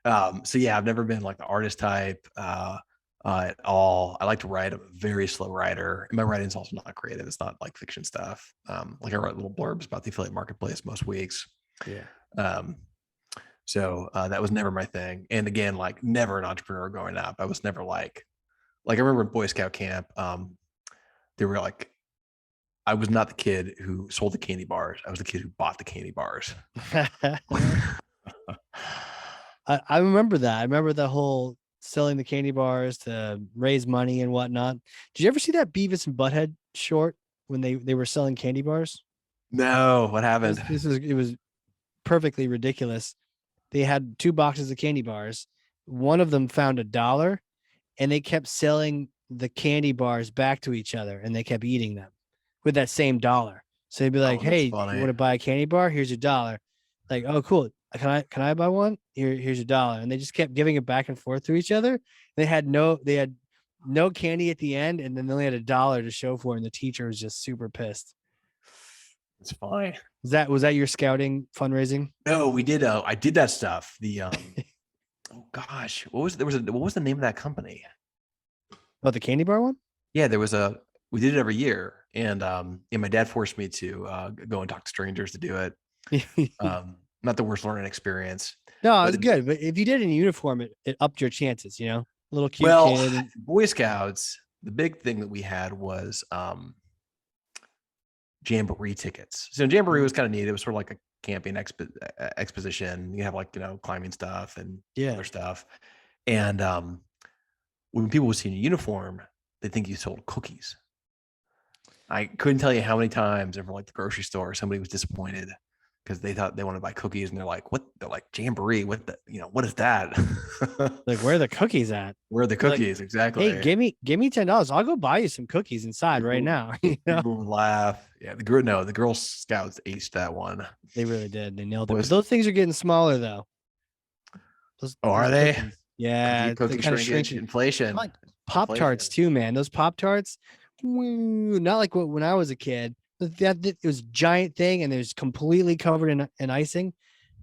So yeah, I've never been like the artist type at all. I like to write. I'm a very slow writer, and my writing's also not creative. It's not like fiction stuff. Like I write little blurbs about the affiliate marketplace most weeks. Yeah. So that was never my thing. And again, like never an entrepreneur growing up. I was never like I remember in Boy Scout camp, they were like, I was not the kid who sold the candy bars. I was the kid who bought the candy bars. I remember that. I remember the whole selling the candy bars to raise money and whatnot. Did you ever see that Beavis and Butthead short when they were selling candy bars? No, what happened? It was perfectly ridiculous. They had 2 boxes of candy bars. One of them found $1, and they kept selling the candy bars back to each other, and they kept eating them with that same dollar. So they'd be like, "Hey, you want to buy a candy bar? Here's your $1." Like, "Oh, cool. Can I buy one? Here's your $1." And they just kept giving it back and forth to each other. They had no candy at the end, and then they only had $1 to show for it, and the teacher was just super pissed. It's fine. Was that your scouting fundraising? No, we did. I did that stuff. The Oh gosh, what was the name of that company? Oh, the candy bar one? Yeah, we did it every year, and my dad forced me to go and talk to strangers to do it. Not the worst learning experience. No, it But was good. But if you did it in uniform, it upped your chances, little cute well, kid. And Boy Scouts, the big thing that we had was Jamboree tickets. So Jamboree was kind of neat. It was sort of like a camping exposition. You have like, climbing stuff and other stuff. And when people would see you in uniform, they think you sold cookies. I couldn't tell you how many times over like the grocery store, somebody was disappointed because they thought they wanted to buy cookies, and they're like, "What?" They're like, "Jamboree? What what is that?" like, where are the cookies at? Where are the cookies? Like, exactly. Hey, give me $10. I'll go buy you some cookies inside right now. People would laugh. Yeah, the Girl Scouts aced that one. They really did. They nailed it. But those things are getting smaller though. Are they? Cookies. Yeah, cookie kind of shrinkage, inflation. Like Pop-Tarts too, man. Those Pop-Tarts, not like when I was a kid. That it was a giant thing and it was completely covered in icing.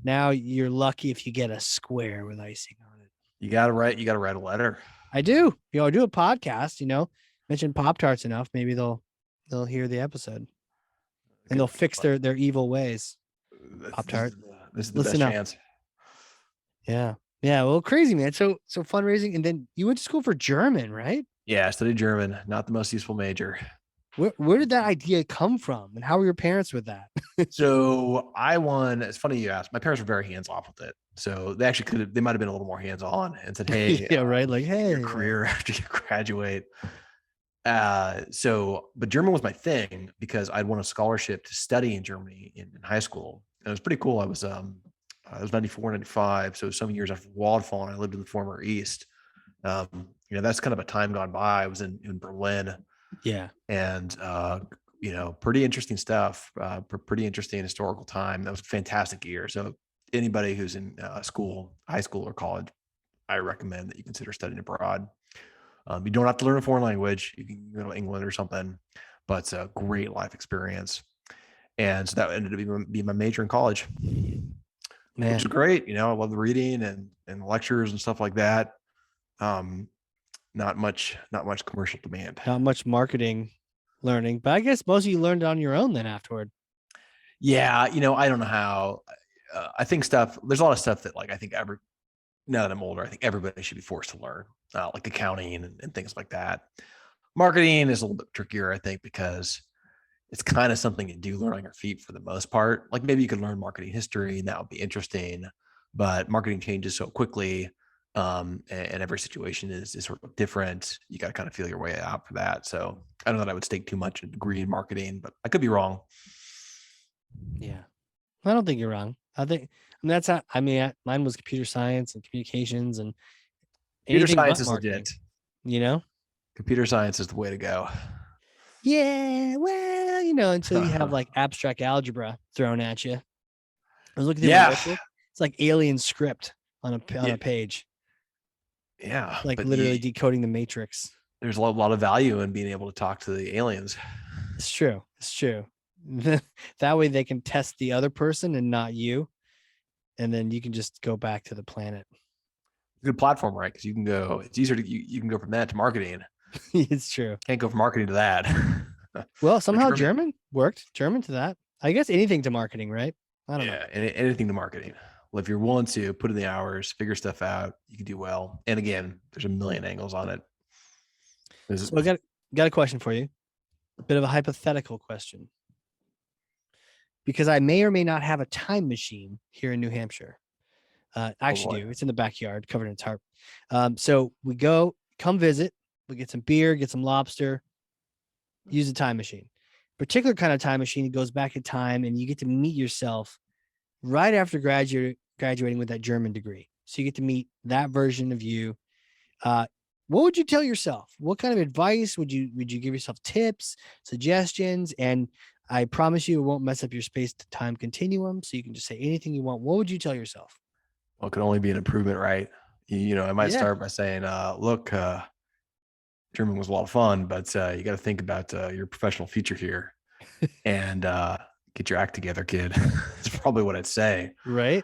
Now you're lucky if you get a square with icing on it. You gotta write a letter. I do. I do a podcast, mention Pop-Tarts enough. Maybe they'll hear the episode and they'll fix their evil ways. Pop-Tart. This is the best chance. Yeah. Yeah. Well, crazy, man. So fundraising. And then you went to school for German, right? Yeah. I studied German, not the most useful major. Where did that idea come from? And how were your parents with that? So it's funny you asked. My parents were very hands-off with it. So they actually they might've been a little more hands-on and said, "Hey, yeah, right. Like, hey, your career after you graduate." But German was my thing because I'd won a scholarship to study in Germany in high school. And it was pretty cool. I was 94, 95. So some years after the wall had fallen, I lived in the former East. That's kind of a time gone by. I was in Berlin. Yeah. And, pretty interesting stuff, pretty interesting historical time. That was a fantastic year. So anybody who's in high school or college, I recommend that you consider studying abroad. You don't have to learn a foreign language. You can go to England or something, but it's a great life experience. And so that ended up being my major in college. Man. Which is great. I love the reading and lectures and stuff like that. Not much commercial demand. Not much marketing learning, but I guess most of you learned on your own then afterward. Yeah. I don't know how. I think there's a lot of stuff that I think now that I'm older, I think everybody should be forced to learn, like accounting and things like that. Marketing is a little bit trickier, I think, because it's kind of something you do learn on your feet for the most part. Like maybe you could learn marketing history and that would be interesting, but marketing changes so quickly. And every situation is sort of different. You got to kind of feel your way out for that. So I don't know that I would stake too much in a degree in marketing, but I could be wrong. Yeah. I don't think you're wrong. That's how, mine was computer science and communications and computer science is legit. Computer science is the way to go. Yeah. Well, until you have like abstract algebra thrown at you. I was looking at it's like alien script on a page. Yeah. Like literally decoding the matrix. There's a lot of value in being able to talk to the aliens. It's true. That way they can test the other person and not you. And then you can just go back to the planet. Good platform, right? Because it's easier you can go from that to marketing. It's true. Can't go from marketing to that. Well, somehow German worked. German to that. I guess anything to marketing, right? I don't know. Yeah, anything to marketing. Well, if you're willing to put in the hours, figure stuff out, you can do well. And again, there's a million angles on it. So I got a question for you. A bit of a hypothetical question. Because I may or may not have a time machine here in New Hampshire. I actually do. It's in the backyard, covered in tarp. So we come visit. We get some beer, get some lobster, use a time machine. Particular kind of time machine, it goes back in time and you get to meet yourself right after graduating with that German degree. So you get to meet that version of you. What would you tell yourself? What kind of advice would you give yourself? Tips, suggestions? And I promise you it won't mess up your space to time continuum. So you can just say anything you want. What would you tell yourself? Well, it could only be an improvement, right? I might start by saying, look, German was a lot of fun, but you got to think about your professional future here and get your act together, kid. That's probably what I'd say. Right.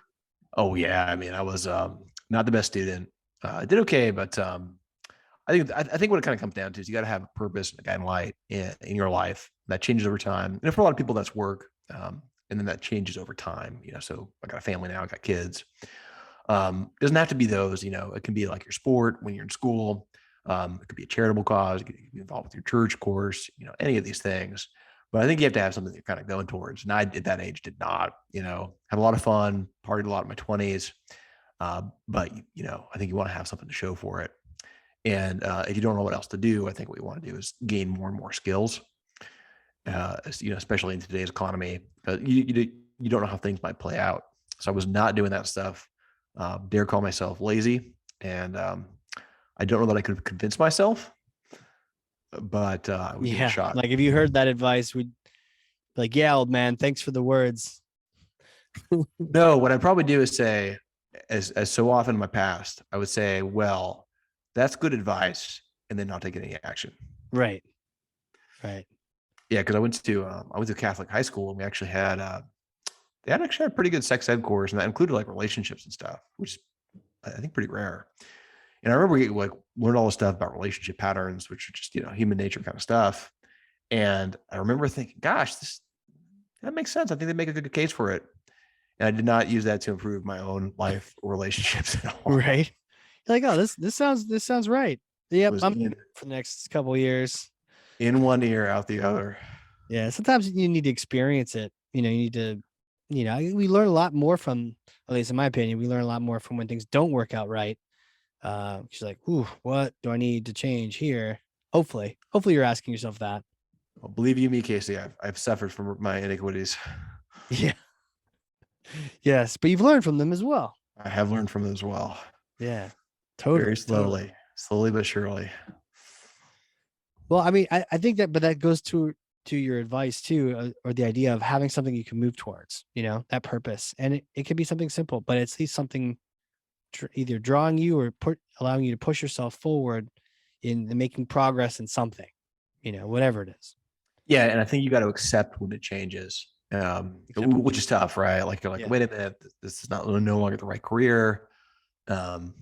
Oh yeah. I mean, I was Not the best student. I did okay, but I think what it kind of comes down to is you got to have a purpose and a guiding light in your life. That changes over time, and for a lot of people, that's work, and then that changes over time. So I got a family now, I got kids. It doesn't have to be those. It can be like your sport when you're in school. It could be a charitable cause. You could be involved with your church course. Any of these things. But I think you have to have something that you're kind of going towards. And I, at that age, did not. Had a lot of fun, partied a lot in my 20s. But I think you want to have something to show for it. And if you don't know what else to do, I think what you want to do is gain more and more skills. Especially in today's economy, you don't know how things might play out. So I was not doing that stuff. Dare call myself lazy, and I don't know that I could have convinced myself, but I would give it a shot. Like if you heard that advice, we'd be like, yeah, old man, thanks for the words. No, what I'd probably do is say, as so often in my past, I would say, well, that's good advice, and then not take any action. Right. Yeah, because I went to Catholic high school, and we actually had they had actually had a pretty good sex ed course, and that included like relationships and stuff, which I think pretty rare. And I remember we like learned all the stuff about relationship patterns, which are just human nature kind of stuff. And I remember thinking, gosh, that makes sense. I think they make a good case for it. And I did not use that to improve my own life or relationships at all. Right. You're like, oh, this sounds right. Yep, I'm for the next couple of years. In one ear, out the other. Yeah, sometimes you need to experience it. You need to, we learn a lot more from, at least in my opinion, we learn a lot more from when things don't work out right. She's like, ooh, what do I need to change here? Hopefully you're asking yourself that. Well, believe you me, Casey, I've suffered from my iniquities. Yeah. Yes, but you've learned from them as well. I have learned from them as well. Yeah, totally. Very slowly but surely. Well, I mean, I think that, but that goes to your advice too, or the idea of having something you can move towards, that purpose. And it could be something simple, but it's at least something either drawing you or allowing you to push yourself forward in making progress in something, whatever it is. Yeah. And I think you got to accept when it changes, which is tough, right? Like you're like, wait a minute, this is no longer the right career. And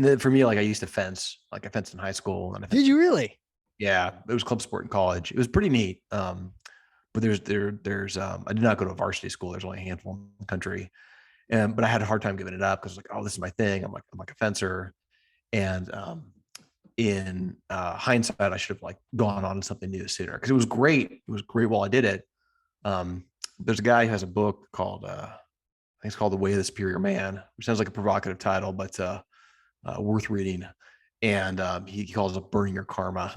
then for me, like I used to fence, like I fenced in high school. And Did you really? Yeah, it was club sport in college. It was pretty neat. But there's I did not go to a varsity school. There's only a handful in the country. But I had a hard time giving it up because like, oh, this is my thing. I'm like a fencer. And in hindsight, I should have like gone on to something new sooner because it was great. It was great while I did it. There's a guy who has a book called I think it's called The Way of the Superior Man, which sounds like a provocative title, but worth reading. And he calls it burning your karma.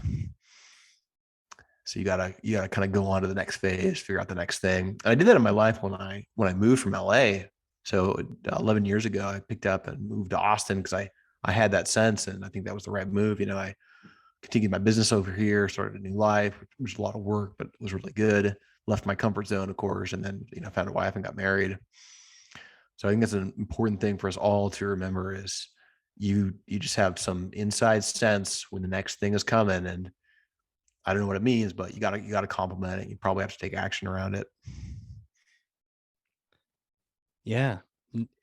So you gotta kind of go on to the next phase, figure out the next thing. And I did that in my life when I moved from LA. So 11 years ago, I picked up and moved to Austin because I had that sense, and I think that was the right move. I continued my business over here, started a new life, which was a lot of work, but it was really good. Left my comfort zone, of course, and then found a wife and got married. So I think that's an important thing for us all to remember is you just have some inside sense when the next thing is coming, and I don't know what it means, but you gotta compliment it. You probably have to take action around it. Yeah.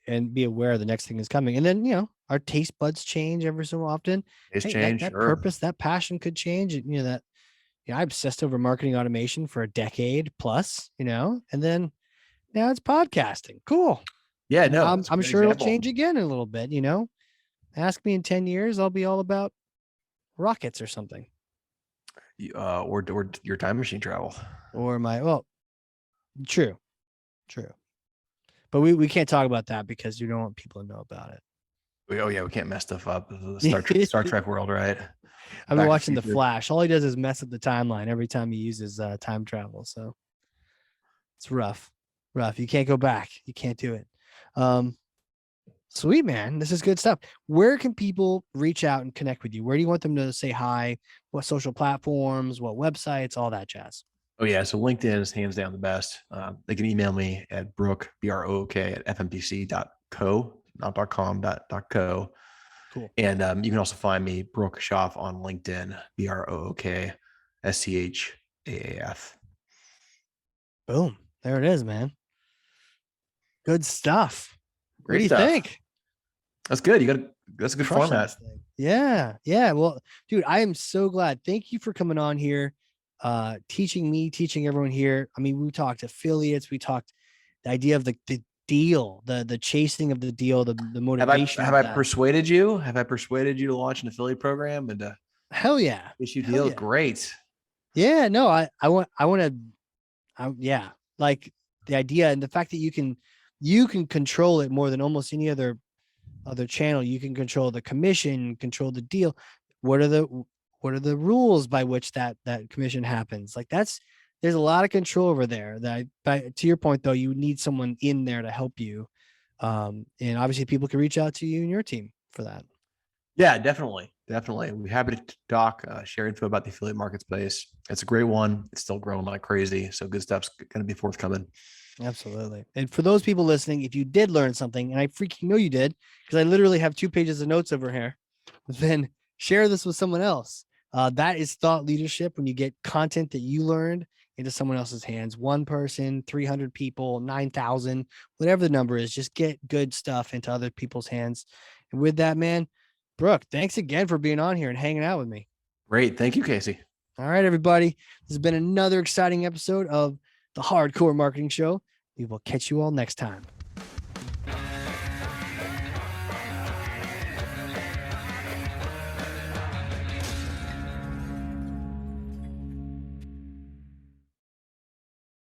And be aware the next thing is coming. And then, our taste buds change every so often. Change. That purpose, that passion could change. I obsessed over marketing automation for a decade plus, and then now it's podcasting. Cool. Yeah, no, I'm sure it'll change again in a little bit, Ask me in 10 years, I'll be all about rockets or something. Or your time machine travel. Or true. But we can't talk about that because you don't want people to know about it. Oh yeah, we can't mess stuff up. The Star Trek world, right? I've been watching The Flash. All he does is mess up the timeline every time he uses time travel. So it's rough. You can't go back. You can't do it. Sweet, man. This is good stuff. Where can people reach out and connect with you? Where do you want them to say hi? What social platforms? What websites? All that jazz. Oh yeah, so LinkedIn is hands down the best. They can email me at Brook BROOK at fmpc.co, not .com, .co. Cool. And you can also find me Brook Schaaf on LinkedIn, BROOK SCHAAF. Boom. There it is, man. Good stuff. What do you think? That's good. That's a good format. Yeah. Yeah. Well, dude, I am so glad. Thank you for coming on here, teaching everyone here. I mean, we talked affiliates, we talked the idea of the deal, the chasing of the deal, the motivation. Have I persuaded you? Have I persuaded you to launch an affiliate program and hell yeah, issue deal? Yeah. Great. Yeah, no, I want to, yeah, like the idea and the fact that you can control it more than almost any other channel. You can control the commission, control the deal. What are the rules by which that commission happens? Like there's a lot of control over there. To your point though, you need someone in there to help you. And obviously people can reach out to you and your team for that. Yeah, definitely. We're happy to talk, share info about the affiliate market space. It's a great one. It's still growing like crazy. So good stuff's going to be forthcoming. Absolutely. And for those people listening, if you did learn something, and I freaking know you did, because I literally have 2 pages of notes over here, then share this with someone else. That is thought leadership, when you get content that you learned into someone else's hands. 1 person, 300 people, 9,000, whatever the number is, just get good stuff into other people's hands. And with that, man, Brook, thanks again for being on here and hanging out with me. Great. Thank you, Casey. All right, everybody. This has been another exciting episode of the Hardcore Marketing Show. We will catch you all next time.